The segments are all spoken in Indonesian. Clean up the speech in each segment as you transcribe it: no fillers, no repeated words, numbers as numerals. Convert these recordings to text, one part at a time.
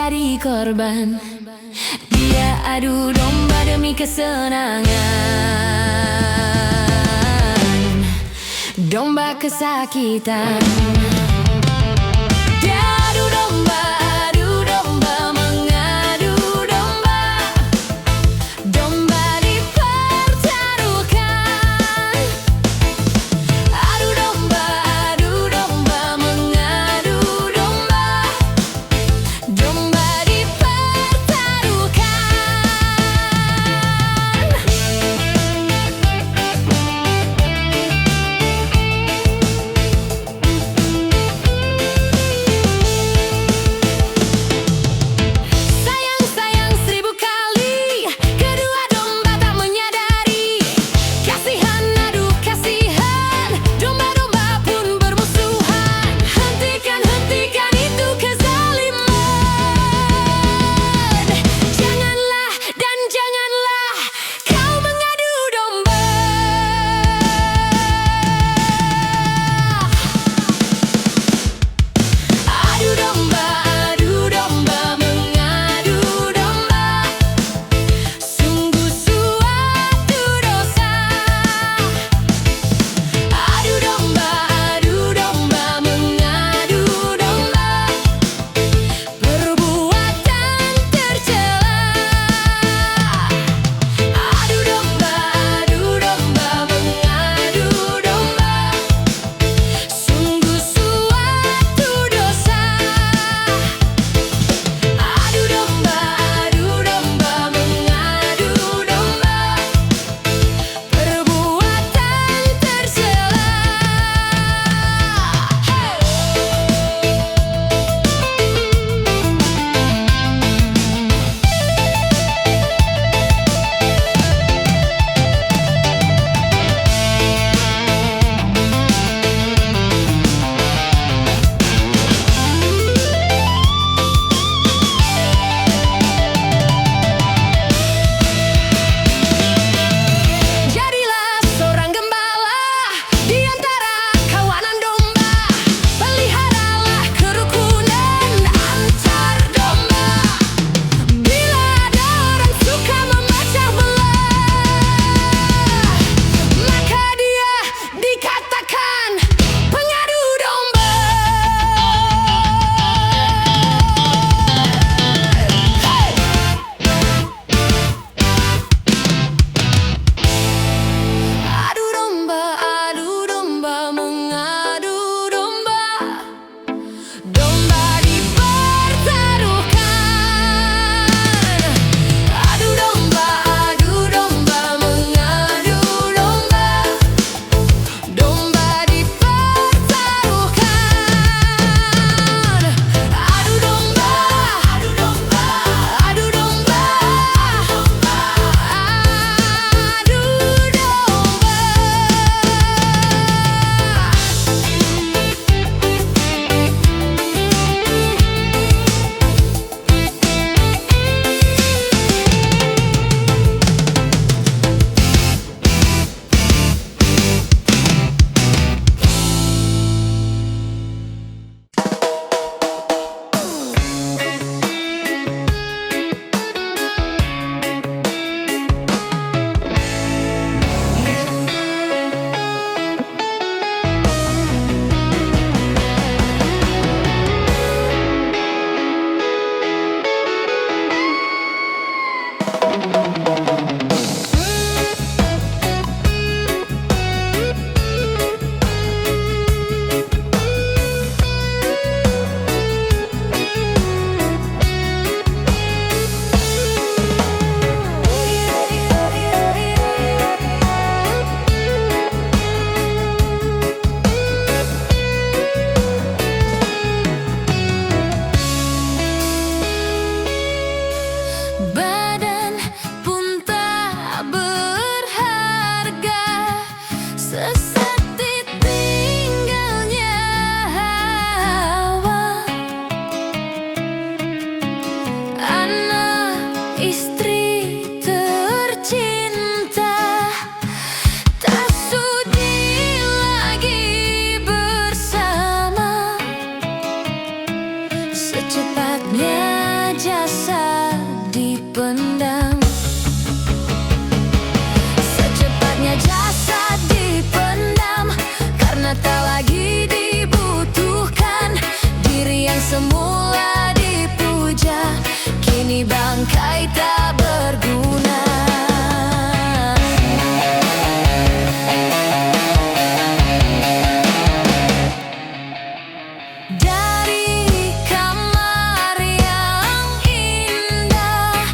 jadi korban. Dia adu domba demi kesenangan, domba kesakitan. Dia adu domba, mengadu domba. Domba dipertaruhkan. Adu domba, mengadu domba. Domba dipertaruhkan. Sayang-sayang 1000 kali, kedua domba tak menyadari. Kasihan adu kasihan, domba-domba pun bermusuhan. Hentikan itu kezaliman. Janganlah dan janganlah kau mengadu domba. Adu domba, mengadu domba. Sungguh suatu dosa. Adu domba, mengadu domba. Perbuatan tercela. Adu domba, mengadu domba. Sungguh suatu dosa. Adu domba, mengadu domba. Perbuatan tercela. Jadilah seorang gembala di antara kawanan domba. Peliharalah kerukunan antar domba. Bila ada orang suka memecah belah, maka dia dikatakan pengadu domba. Adu domba, mengadu domba. Domba dipertaruhkan. Adu domba, mengadu domba. Domba dipertaruhkan. Adu domba, adu domba. Adu domba. Secepatnya jasa dipendam. Secepatnya jasa dipendam karena tak lagi dibutuhkan. Diri yang semula dipuja kini bangkai tak berguna. Dari kamar yang indah,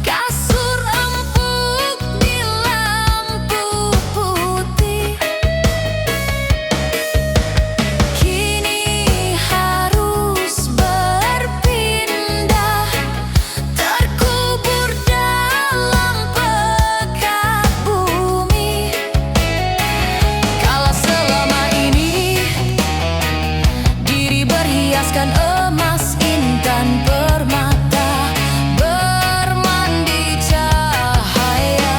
kasur empuk di lampu putih, kini harus berpindah, terkubur dalam pekat bumi. Kala selama ini diri berhiaskan emas, intan, permata, bermandi cahaya,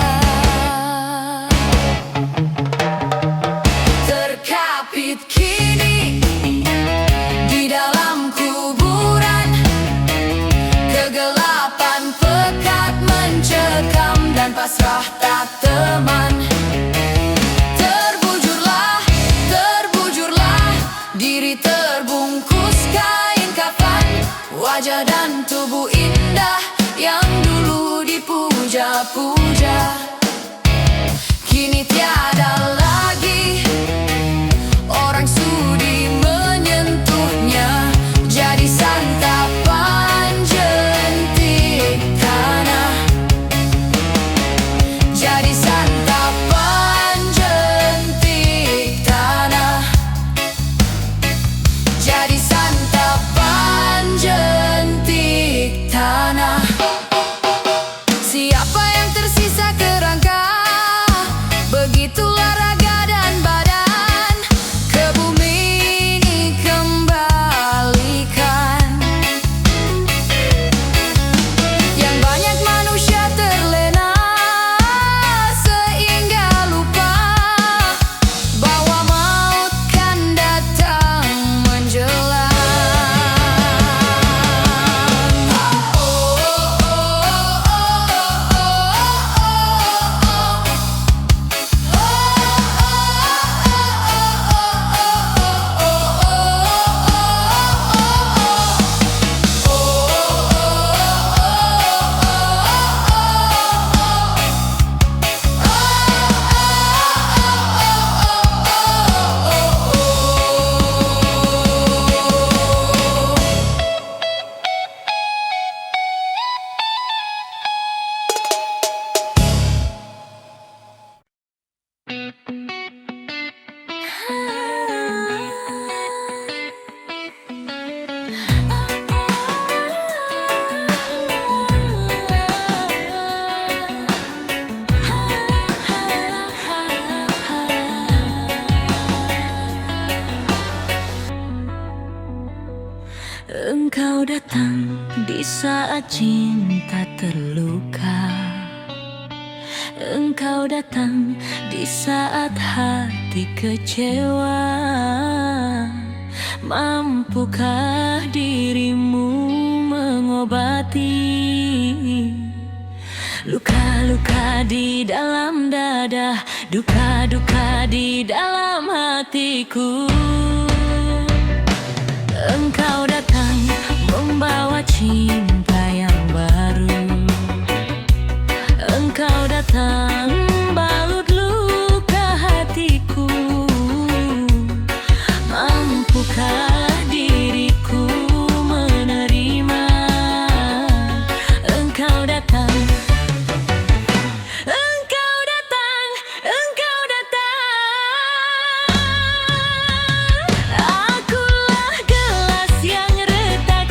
terkapit kini di dalam kuburan. Kegelapan pekat mencekam dan pasrah tak teman. Terbujurlah, terbujurlah, diri terbungkus kain kafan. Wajah dan tubuh indah yang dulu dipuja-puja kini tiada lagi. Orang sudi menyentuhnya, jadi santapan jentik tanah, jadi santapan jentik tanah, jadi santapan jentik tanah. Siapa yang tersisa kerangka, begitulah raga dan badan, ke bumi ini kembalikan. Yang banyak manusia terlena sehingga lupa bahwa maut kan datang menjelang. Engkau datang di saat cinta terluka. Engkau datang di saat hati kecewa. Mampukah dirimu mengobati luka-luka di dalam dada, duka-duka di dalam hatiku? Engkau datang membawa cinta yang baru. Engkau datang balut luka hatiku. Mampukah diriku menerima? Engkau datang. Engkau datang, engkau datang. Akulah gelas yang retak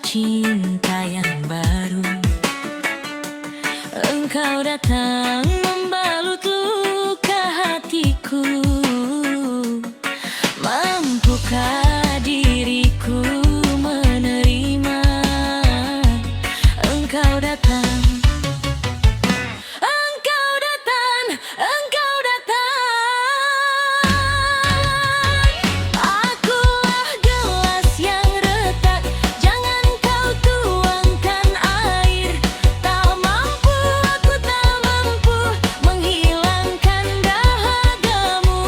cinta yang baru. Engkau datang membalut luka hatiku. Mampukah diriku menerima? Engkau datang, engkau datang, engkau datang. Akulah gelas yang retak, jangan kau tuangkan air. Tak mampu, aku tak mampu menghilangkan dahagamu.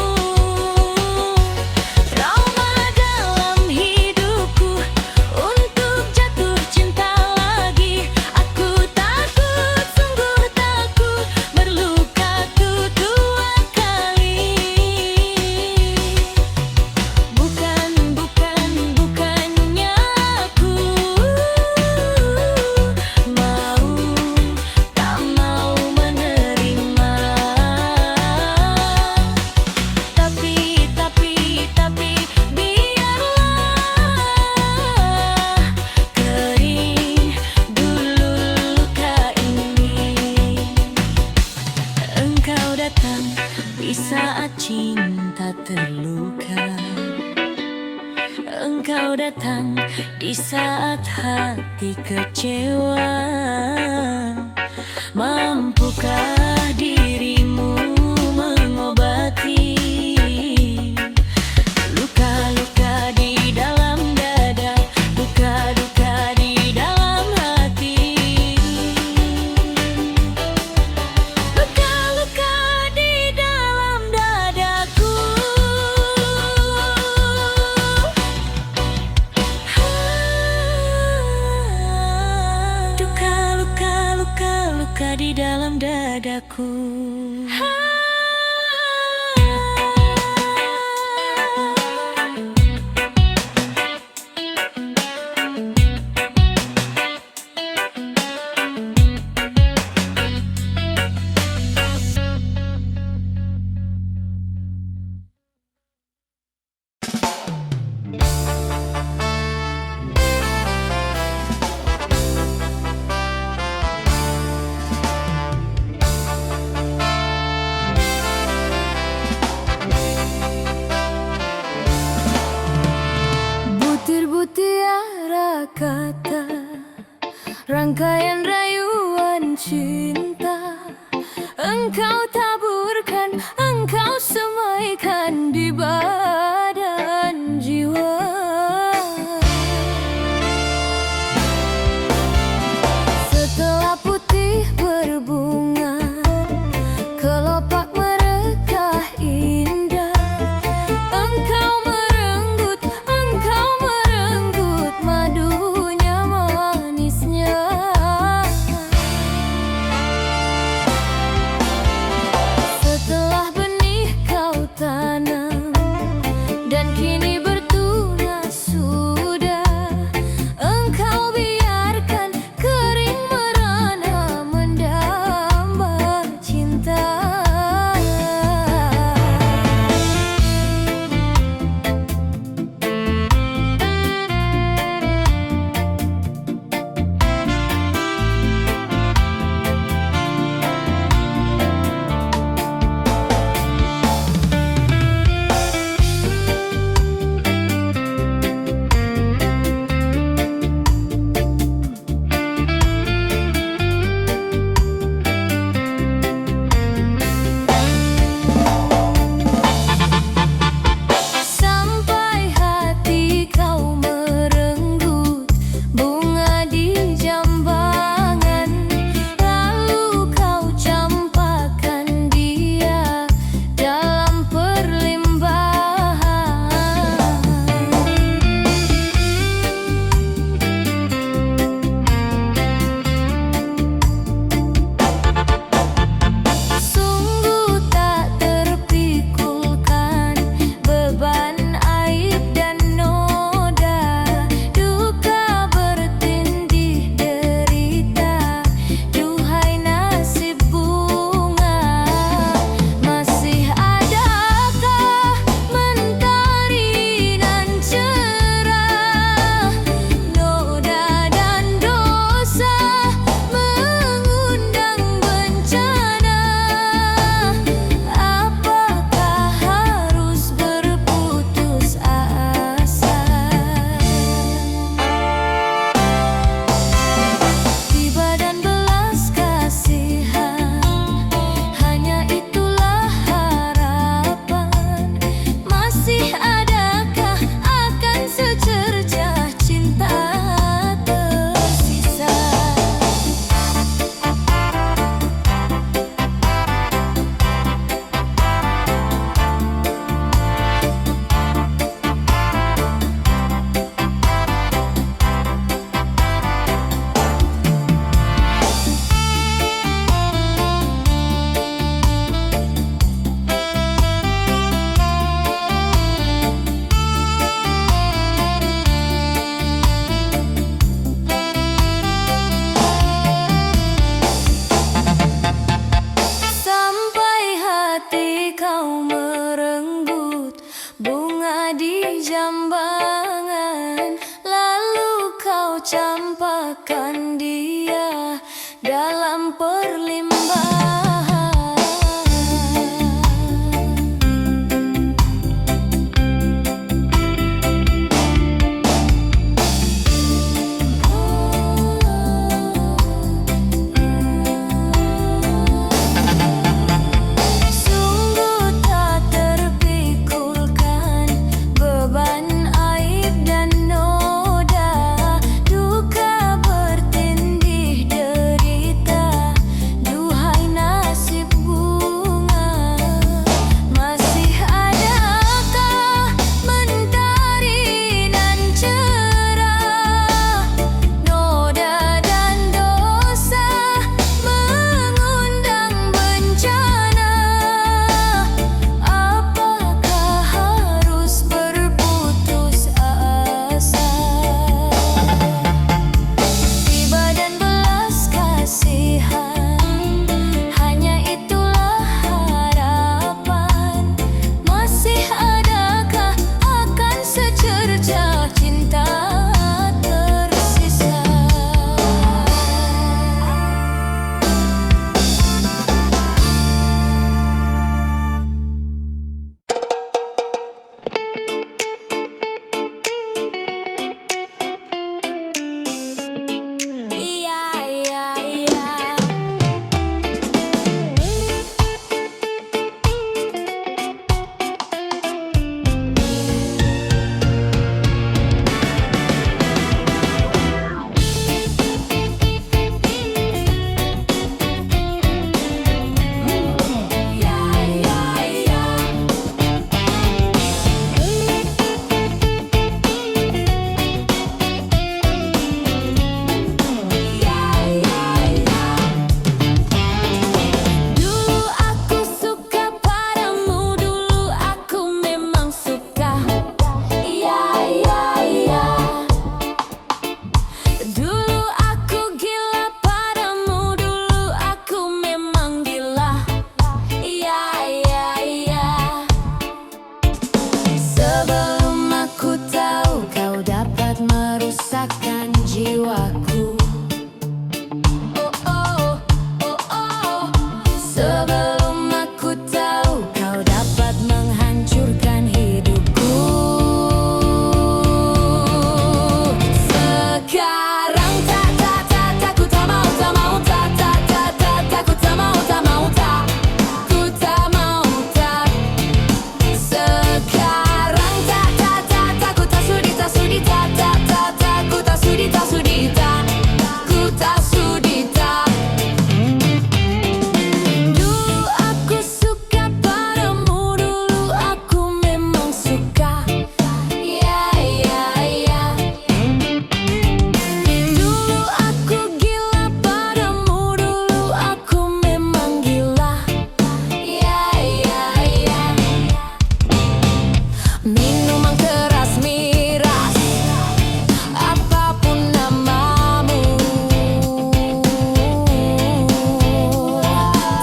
Trauma dalam hidupku untuk jatuh cinta lagi. Aku takut, sungguh takut, berlukaku dua kali. Bukannya aku mau, tak mau menerima. Tapi biarlah kering dulu luka ini. Engkau datang di saat cinta terluka. Engkau datang di saat hati kecewa. Mampukah dirimu mengobati luka-luka di dalam dada, duka-duka di dalam hati? Luka-luka di dalam dadaku. Luka-luka, luka-luka di dalam dadaku. Butir-butiara kata, rangkaian rayuan cinta. Engkau taburkan, engkau semaikan di badan jiwa. Setelah putih berbunga, kelopak merekah indah. Engkau merenggut madunya manisnya. akan dia dalam perlimbahan. Sungguh tak terpikulkan beban aib dan noda, duka bertindih derita, duhai nasib bunga. Masih adakah mentari nan cerah, noda dan dosa mengundang bencana. Apakah harus berputus asa? Tiba dan belas kasihan, hanya itulah harapan. Masih adakah akan secercah cinta tersisa? Iya, iya, iya. Dulu aku suka padamu, dulu aku memang suka. Iya, iya, iya. Dulu aku gila padamu, dulu aku memang gila. Iya, iya, iya. Sebelum aku tahu kau dapat merusakkan jiwaku. Oh, oh, oh, oh. Sebelum aku tahu kau dapat menghancurkan hidupku. Sekarang ku tak mau, tak mau, tak ku tak mau, tak mau, tak ku tak mau, tak. Sekarang ku tak sudi, tak sudi, tak ku tak sudi, tak sudi, tak ku tak sudi, tak. Dulu aku suka padamu, dulu aku memang suka. Iya, iya, iya. Dulu aku gila padamu, dulu aku memang gila. Iya, iya, iya. Minuman keras miras, apapun namamu,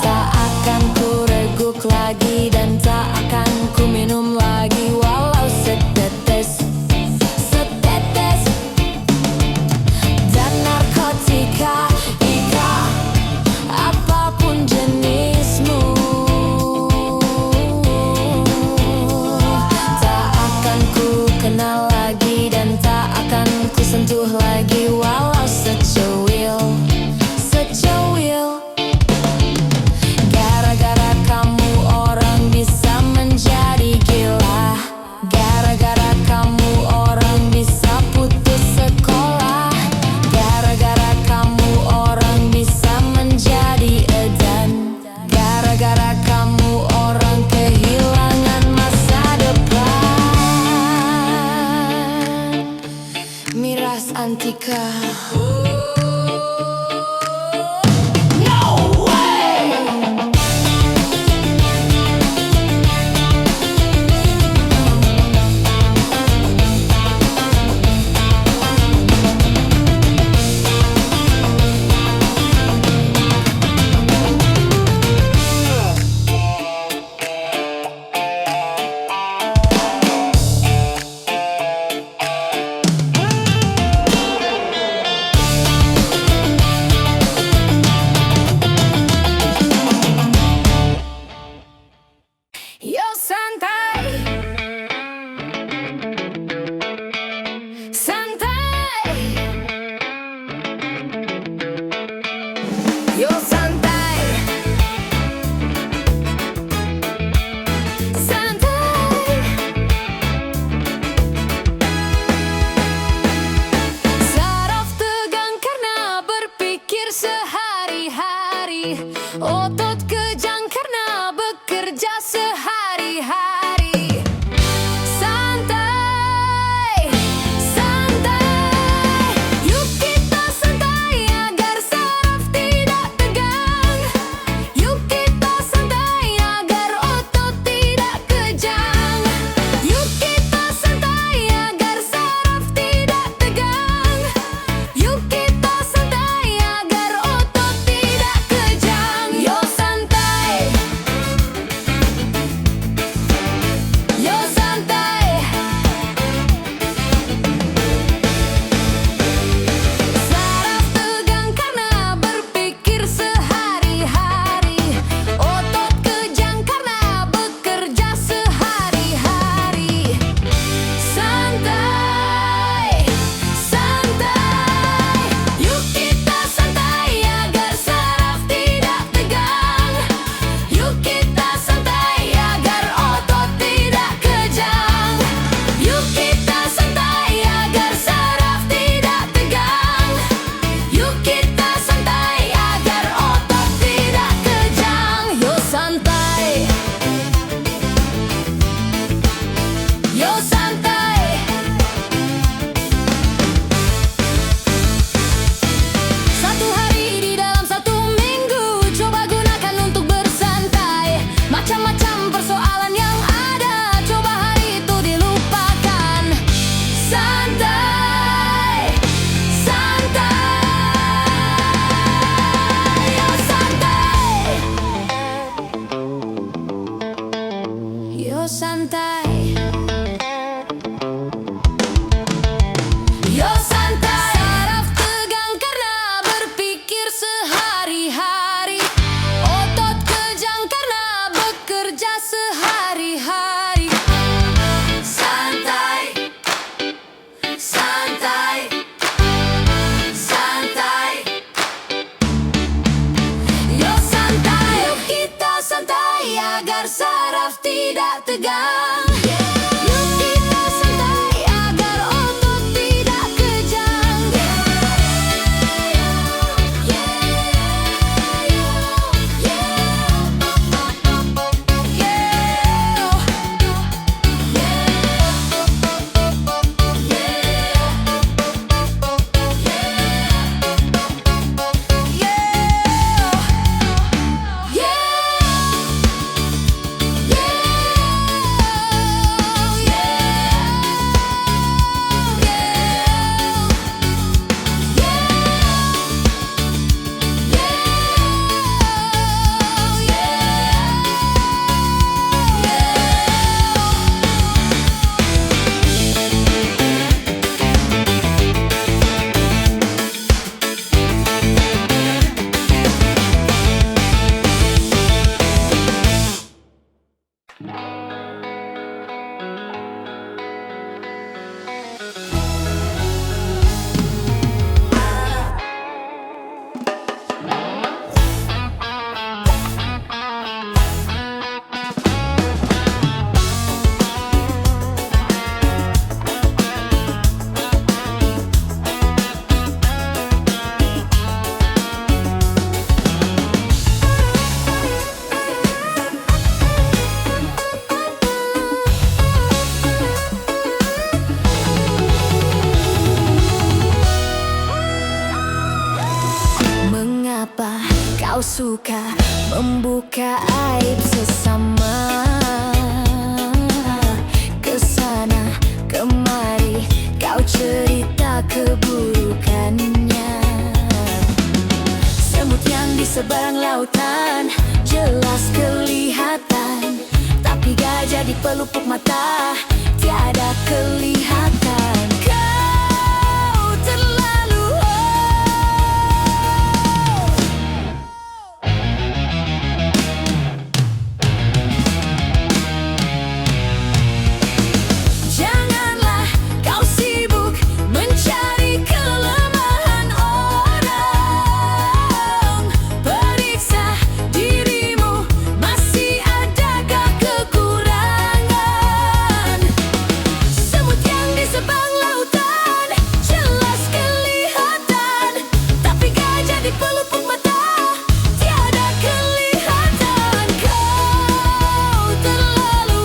tak akan ku reguk lagi dan tak akan ku minum lagi walau setetes, setetes. Dan narkotika, ika, apapun jenismu, tak akan ku kenal lagi dan tak akan ku sentuh lagi walau secuil, secuil. Gara-gara kamu orang bisa menjadi gila. Gara-gara kamu orang bisa putus sekolah. Gara-gara kamu orang bisa menjadi edan. Gara-gara kamu orang kehilangan masa depan. Miras Antika. tegang. Yuk kita santai agar otot tidak kejang. Mengapa kau suka membuka aib sesama? Kesana kemari kau cerita keburukannya. Semut yang di seberang lautan jelas kelihatan, tapi gajah di pelupuk mata tiada kelihatan. Kau terlalu janganlah kau sibuk mencari kelemahan orang. Periksa dirimu, masih adakah kekurangan? Semut yang di seberang lautan jelas kelihatan, tapi gajah di pelupuk mata tiada kelihatan. Kau terlalu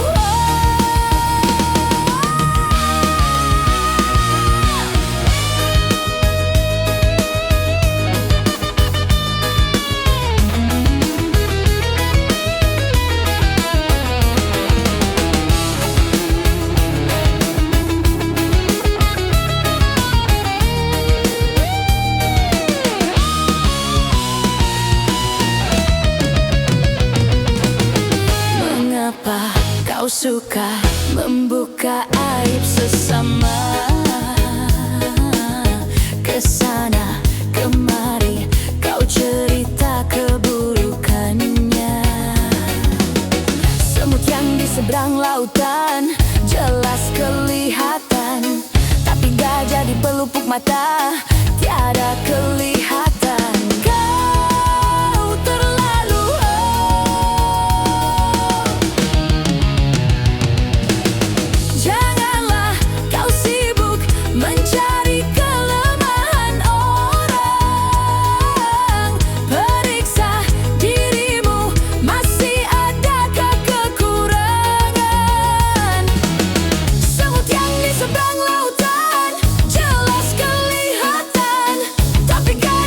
Mengapa kau suka membuka aib sesama? Kesana kemari kau cerita keburukannya. Semut yang di seberang lautan jelas kelihatan, tapi gajah di pelupuk mata tiada kelihatan. Kau terlalu janganlah kau sibuk mencari kelemahan orang. Periksa dirimu, masih adakah kekurangan? Semut yang di seberang lautan jelas kelihatan, tapi gajah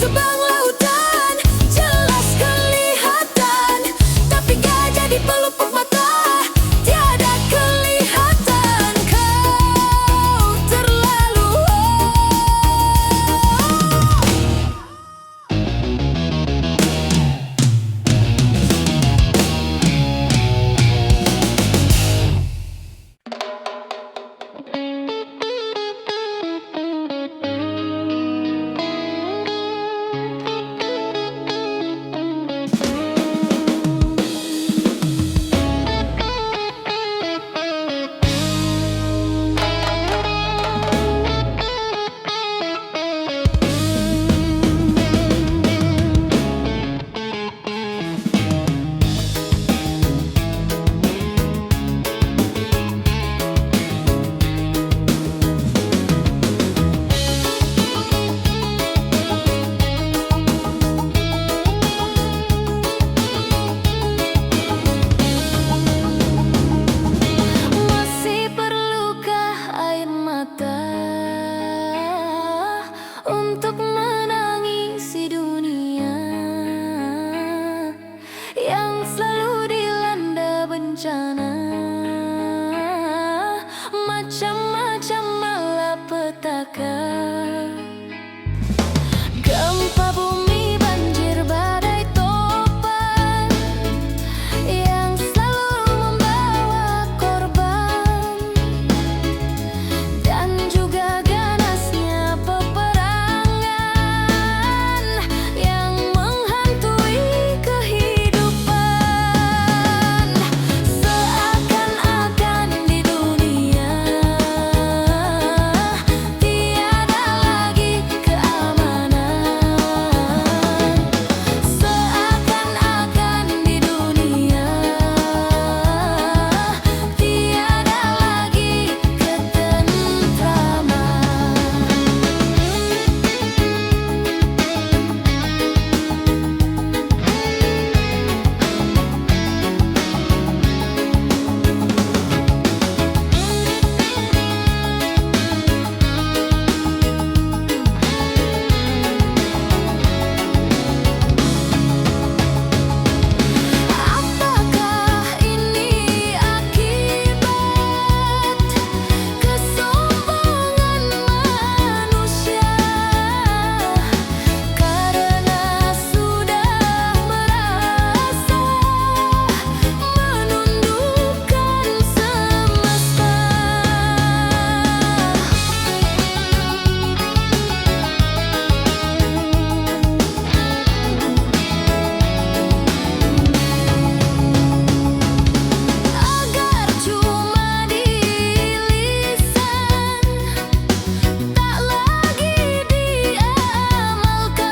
gerbang lautan jelas kelihatan, tapi gak jadi pelupuk mata, tiada kelihatan. Kau terlalu masih perlukah air mata untuk menangisi dunia yang selalu dilanda bencana, macam-macam malapetaka, gempa bumi, banjir, badai, topan yang selalu membawa korban, dan juga ganasnya peperangan yang menghantui kehidupan. Seakan-akan di dunia tiada lagi keamanan. Seakan-akan di dunia tiada lagi ketentraman. Apakah ini akibat kesombongan manusia karena sudah merasa menundukkan semesta? Agar cuma di lisan, tak lagi diamalkan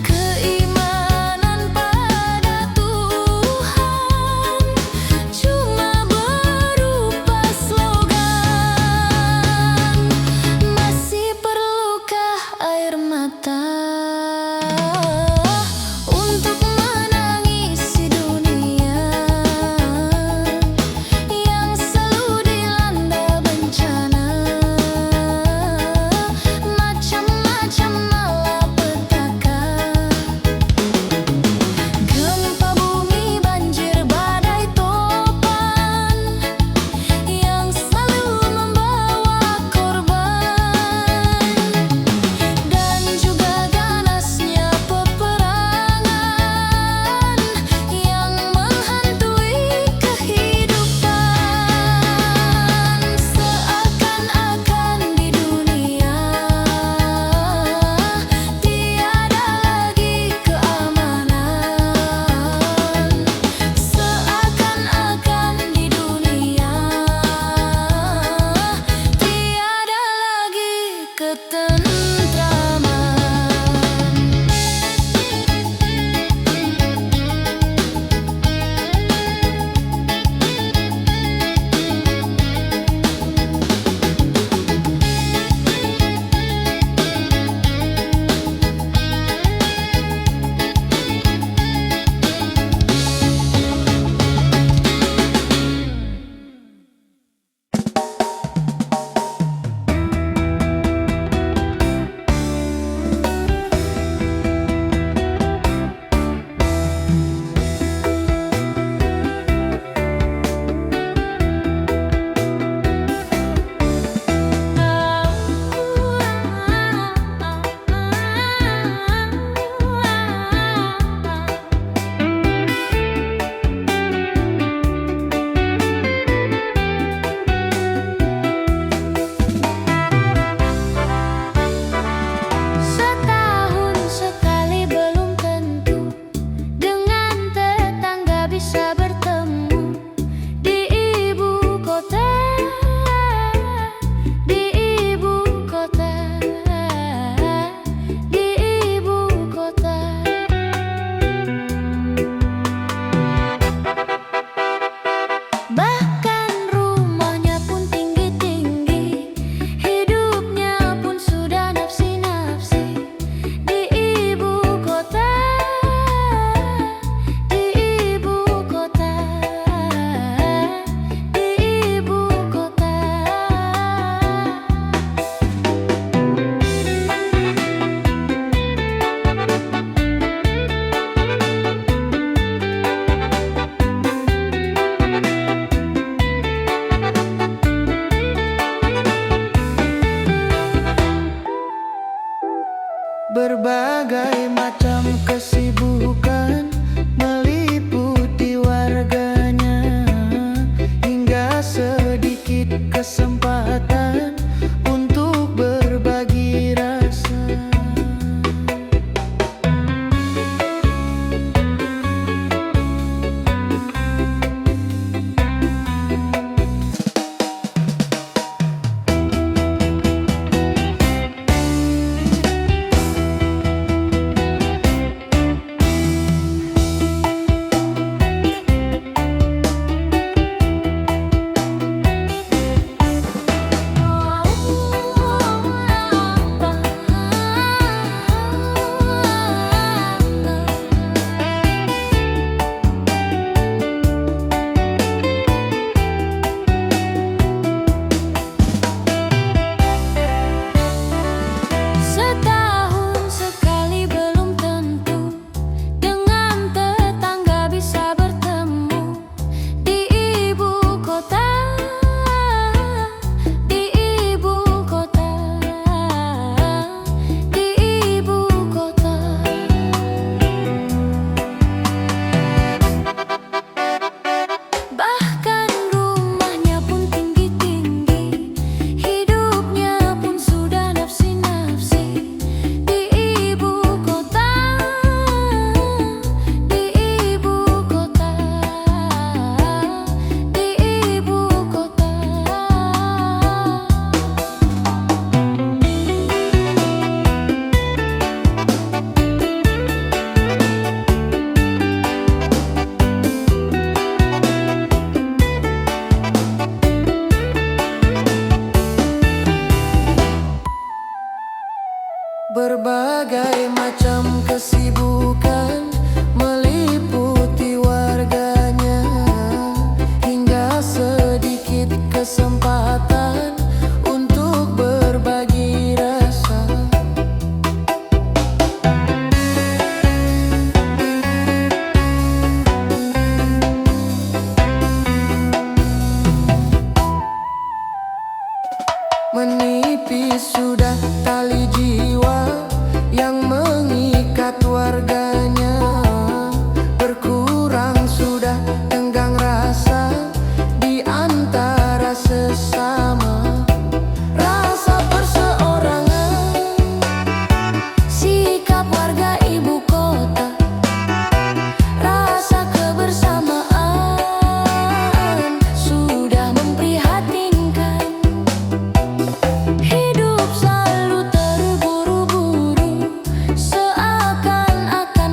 keimanan pada Tuhan, cuma berupa slogan. Masih perlukah air mata untuk menangisi dunia yang selalu dilanda bencana, macam-macam malapetaka, gempa bumi, banjir, badai, topan yang selalu membawa korban, dan juga ganasnya peperangan yang menghantui kehidupan. Seakan-akan di dunia tiada lagi keamanan. Seakan-akan di dunia tiada lagi ketentraman. Berbagai macam kesibukan meliputi warganya, hingga sedikit kesempatan untuk berbagi rasa. Setahun sekali belum tentu dengan tetangga bisa bertemu di ibu kota, di ibu kota, di ibu kota. Bahkan rumahnya pun tinggi-tinggi, hidupnya pun sudah nafsi-nafsi di ibu kota, di ibu kota, di ibu kota. Berbagai macam kesibukan meliputi warganya, hingga sedikit kesempatan untuk berbagi rasa. Menipis sudah tali jiwa yang mengikat warganya, berkurang sudah tenggang rasa di antara sesama. Rasa perseorangan, sikap warga ibu kota, rasa kebersamaan sudah memprihatinkan. Hidup selalu terburu-buru, seakan-akan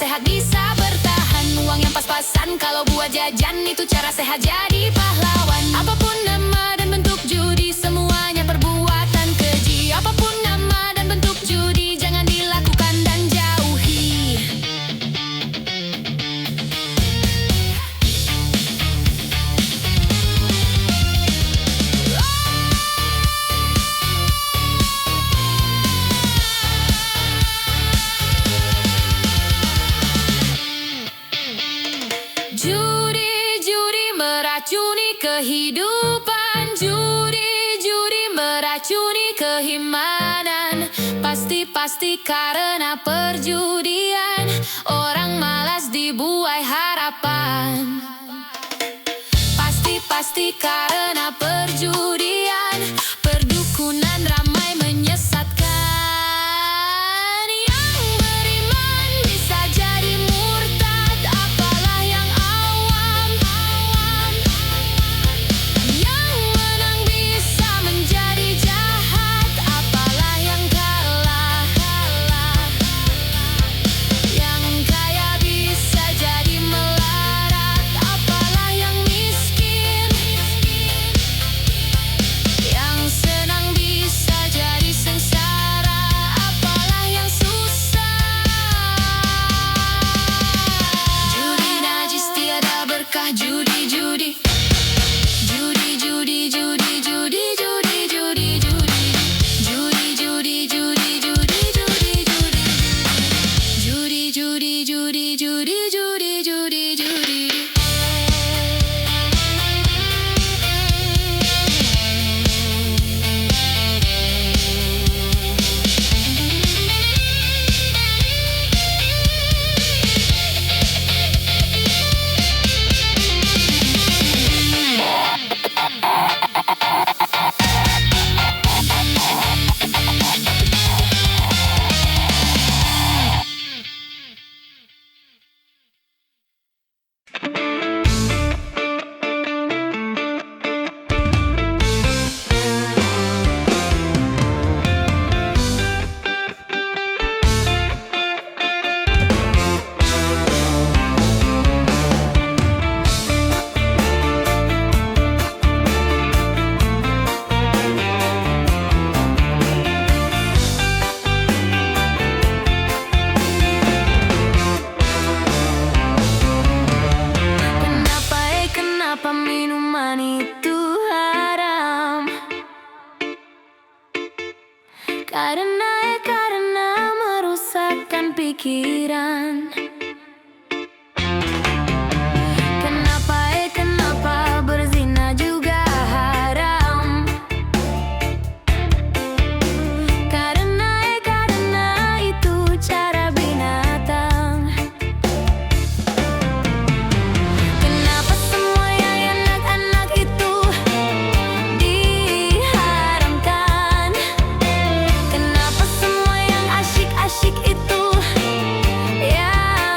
sehat bisa bertahan. Uang yang pas-pasan kalau buat jajan, itu cara sehat jadi pahlawan. Apapun nama dan bentuk judi, semuanya perbuatan keji. Apapun nama dan bentuk judi, jangan dilakukan dan jauhi. Judi meracuni kehidupan, judi meracuni keimanan. Pasti karena perjudian, orang malas dibuai harapan. Pasti karena perjudian, perdukunan ramai menyesatkan. Yang beriman bisa jadi murtad, apalah yang awam. Yang menang bisa menjadi jahat, apalah yang kalah. Yang kaya bisa jadi melarat, apalah yang miskin. Yang senang bisa jadi sengsara, apalah yang susah. Judi najis tiada berkah, judi. Judi Kenapa minuman itu haram? Karena merusakkan pikiran. Kenapa berzina juga haram? Karena itu cara binatang. Kenapa semua yang anak-anak itu diharamkan? Kenapa semua yang asyik-asyik itu yang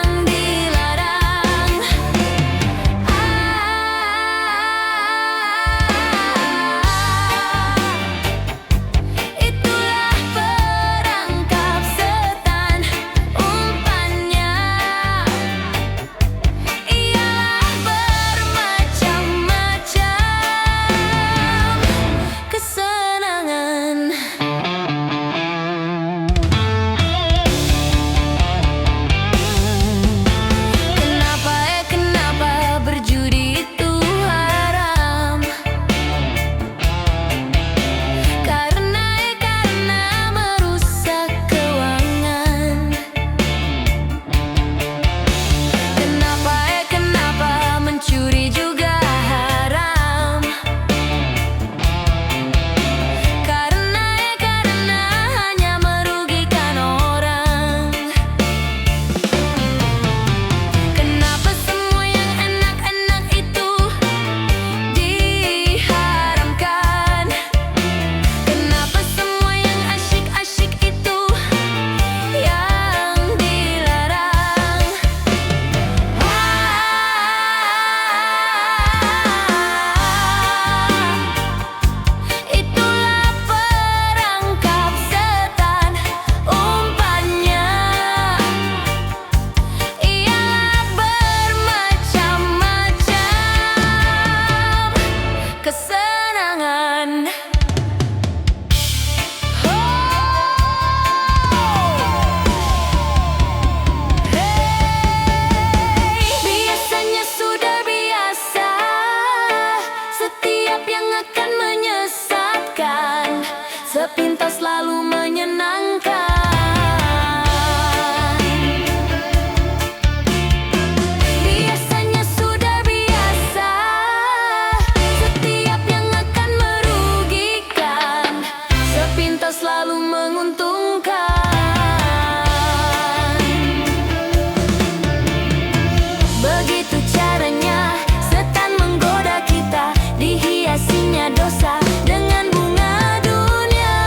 kesenangan. Biasanya sudah biasa, setiap yang akan menyesatkan sepintas lalu menyenangkan. Biasanya sudah biasa, setiap yang akan merugikan sepintas lalu menguntungkan. Begitu caranya setan menggoda kita, dihiasinya dosa dengan bunga dunia.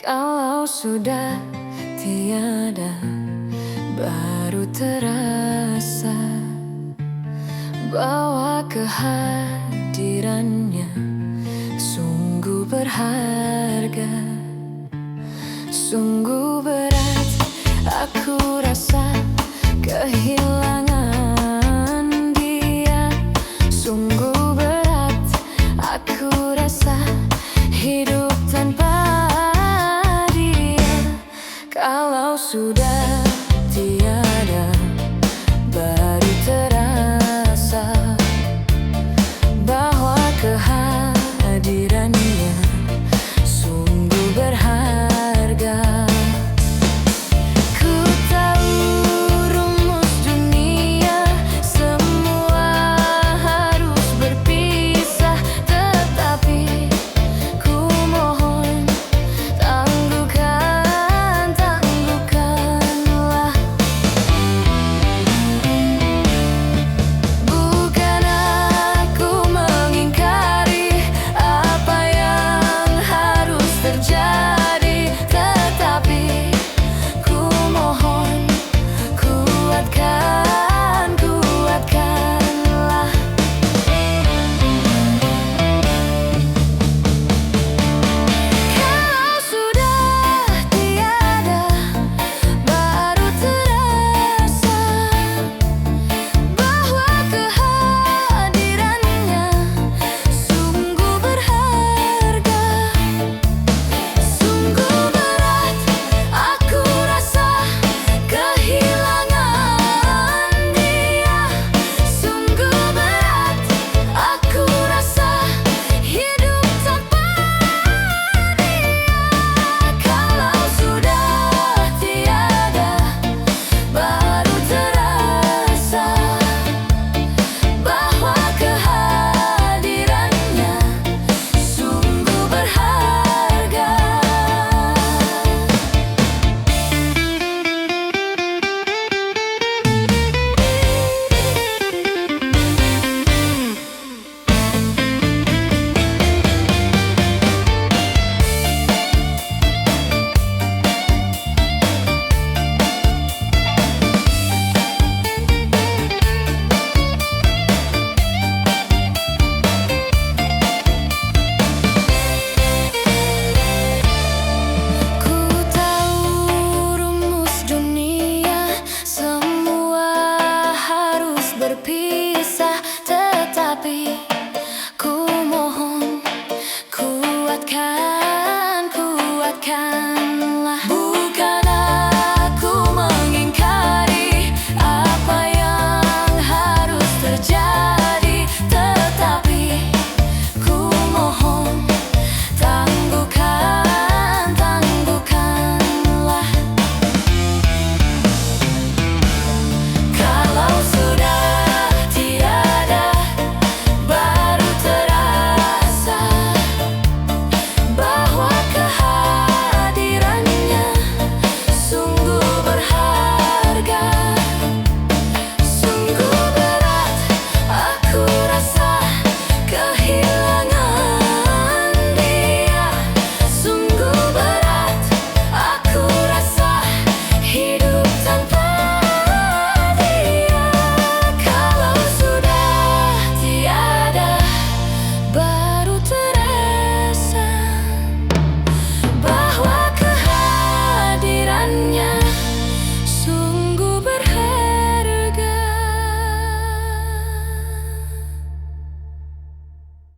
Kalau sudah tiada, baru terasa bahwa kehadirannya sungguh berharga. Sungguh berat aku rasa kehilangan dia. Sungguh berat aku rasa hidup tanpa dia. Kalau sudah